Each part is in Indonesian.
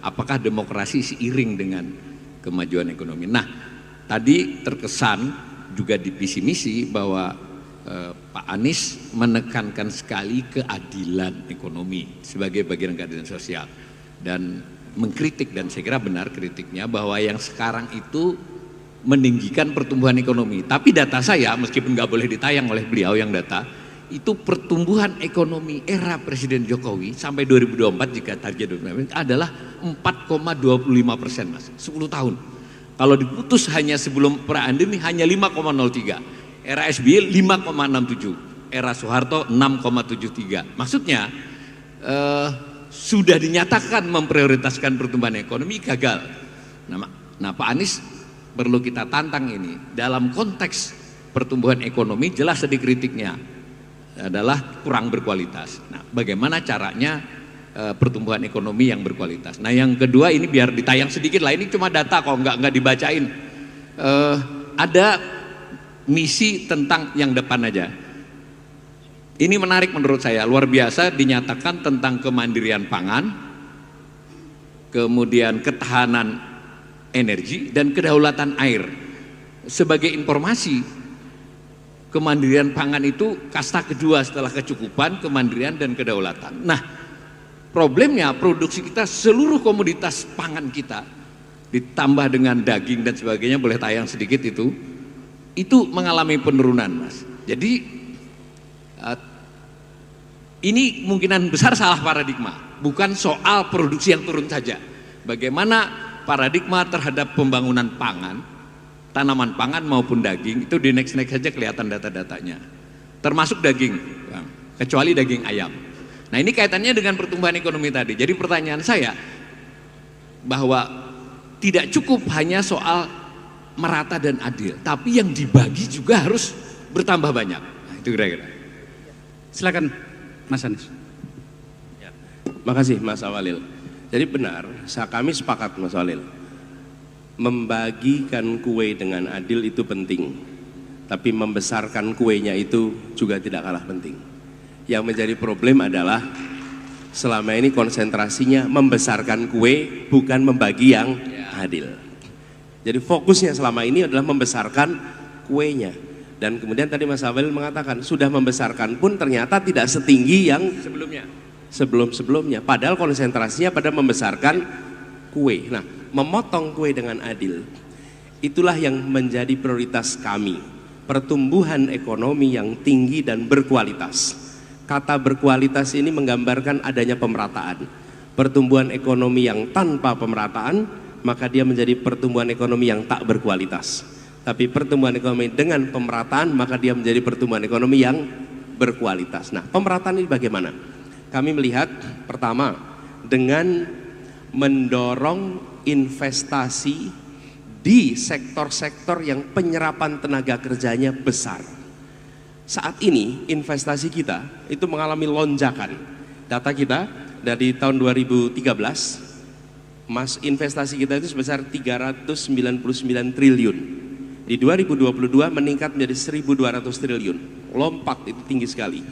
apakah demokrasi seiring dengan kemajuan ekonomi. Nah, tadi terkesan juga di visi misi bahwa Pak Anies menekankan sekali keadilan ekonomi sebagai bagian keadilan sosial dan mengkritik, dan saya kira benar kritiknya, bahwa yang sekarang itu meninggikan pertumbuhan ekonomi. Tapi data saya, meskipun nggak boleh ditayang oleh beliau yang data, itu pertumbuhan ekonomi era Presiden Jokowi sampai 2024 jika target adalah 4,25%, Mas, 10 tahun. Kalau diputus hanya sebelum pra-pandemi hanya 5,03, era SBY 5,67, era Soeharto 6,73. Maksudnya sudah dinyatakan memprioritaskan pertumbuhan ekonomi, gagal. Nah, Pak Anies perlu kita tantang ini dalam konteks pertumbuhan ekonomi. Jelas tadi kritiknya adalah kurang berkualitas. Nah, bagaimana caranya pertumbuhan ekonomi yang berkualitas? Nah, yang kedua ini biar ditayang sedikit lah, ini cuma data kok, nggak dibacain. Ada misi tentang yang depan aja. Ini menarik menurut saya, luar biasa, dinyatakan tentang kemandirian pangan, kemudian ketahanan energi dan kedaulatan air. Sebagai informasi, kemandirian pangan itu kasta kedua setelah kecukupan, kemandirian dan kedaulatan. Nah, problemnya produksi kita, seluruh komoditas pangan kita ditambah dengan daging dan sebagainya, boleh tayang sedikit itu mengalami penurunan, Mas. Jadi ini kemungkinan besar salah paradigma, bukan soal produksi yang turun saja. Bagaimana paradigma terhadap pembangunan pangan, tanaman pangan maupun daging, itu di next saja kelihatan data-datanya. Termasuk daging, kecuali daging ayam. Nah, ini kaitannya dengan pertumbuhan ekonomi tadi. Jadi pertanyaan saya bahwa tidak cukup hanya soal merata dan adil, tapi yang dibagi juga harus bertambah banyak. Nah, itu kira-kira. Silakan Mas Anies. Ya, makasih Mas Awalil. Jadi benar, kami sepakat Mas Awalil. Membagikan kue dengan adil itu penting, tapi membesarkan kuenya itu juga tidak kalah penting. Yang menjadi problem adalah selama ini konsentrasinya membesarkan kue, bukan membagi yang adil. Jadi fokusnya selama ini adalah membesarkan kuenya. Dan kemudian tadi Mas Awalil mengatakan sudah membesarkan pun ternyata tidak setinggi yang sebelumnya. Padahal konsentrasinya pada membesarkan kue. Nah, memotong kue dengan adil, itulah yang menjadi prioritas kami. Pertumbuhan ekonomi yang tinggi dan berkualitas. Kata berkualitas ini menggambarkan adanya pemerataan. Pertumbuhan ekonomi yang tanpa pemerataan, maka dia menjadi pertumbuhan ekonomi yang tak berkualitas. Tapi pertumbuhan ekonomi dengan pemerataan, maka dia menjadi pertumbuhan ekonomi yang berkualitas. Nah, pemerataan ini bagaimana? Kami melihat pertama dengan mendorong investasi di sektor-sektor yang penyerapan tenaga kerjanya besar. Saat ini investasi kita itu mengalami lonjakan. Data kita dari tahun 2013, investasi kita itu sebesar 399 triliun. Di 2022 meningkat menjadi 1.200 triliun, lompat, itu tinggi sekali.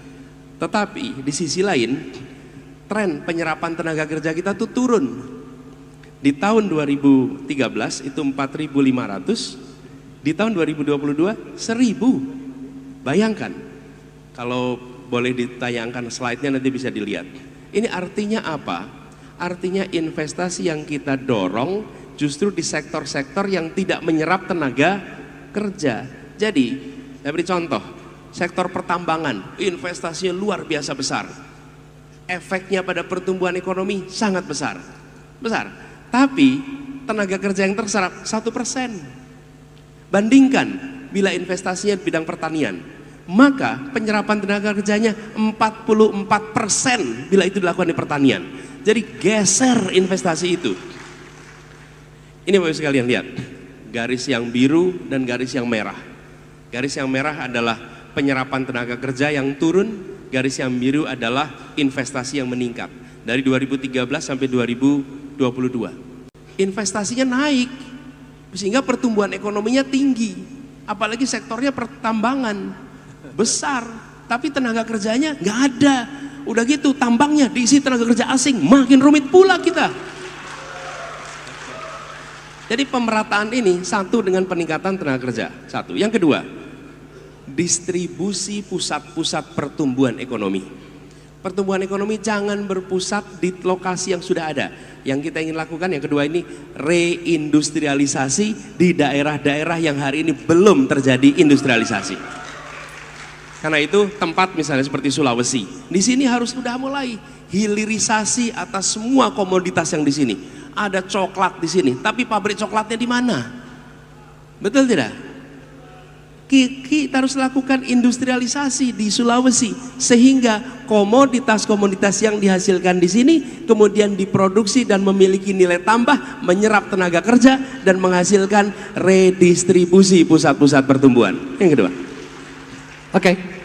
Tetapi di sisi lain, tren penyerapan tenaga kerja kita tuh turun. Di tahun 2013 itu 4.500, di tahun 2022 1.000. Bayangkan, kalau boleh ditayangkan slide-nya nanti bisa dilihat. Ini artinya apa? Artinya investasi yang kita dorong justru di sektor-sektor yang tidak menyerap tenaga kerja. Jadi, saya beri contoh, sektor pertambangan, investasinya luar biasa besar. Efeknya pada pertumbuhan ekonomi sangat besar. Tapi tenaga kerja yang terserap 1%. Bandingkan bila investasinya di bidang pertanian, maka penyerapan tenaga kerjanya 44% bila itu dilakukan di pertanian. Jadi geser investasi itu. Ini Bapak sekalian lihat, garis yang biru dan garis yang merah. Garis yang merah adalah penyerapan tenaga kerja yang turun, garis yang biru adalah investasi yang meningkat. Dari 2013 sampai 2022. Investasinya naik, sehingga pertumbuhan ekonominya tinggi. Apalagi sektornya pertambangan, besar, tapi tenaga kerjanya nggak ada. Udah gitu tambangnya diisi tenaga kerja asing, makin rumit pula kita. Jadi pemerataan ini satu dengan peningkatan tenaga kerja. Satu. Yang kedua, distribusi pusat-pusat pertumbuhan ekonomi. Pertumbuhan ekonomi jangan berpusat di lokasi yang sudah ada. Yang kita ingin lakukan yang kedua ini reindustrialisasi di daerah-daerah yang hari ini belum terjadi industrialisasi. Karena itu tempat misalnya seperti Sulawesi, di sini harus sudah mulai hilirisasi atas semua komoditas yang di sini. Ada coklat di sini, tapi pabrik coklatnya di mana? Betul tidak? Kita harus lakukan industrialisasi di Sulawesi sehingga komoditas-komoditas yang dihasilkan di sini kemudian diproduksi dan memiliki nilai tambah, menyerap tenaga kerja dan menghasilkan redistribusi pusat-pusat pertumbuhan. Yang kedua. Oke.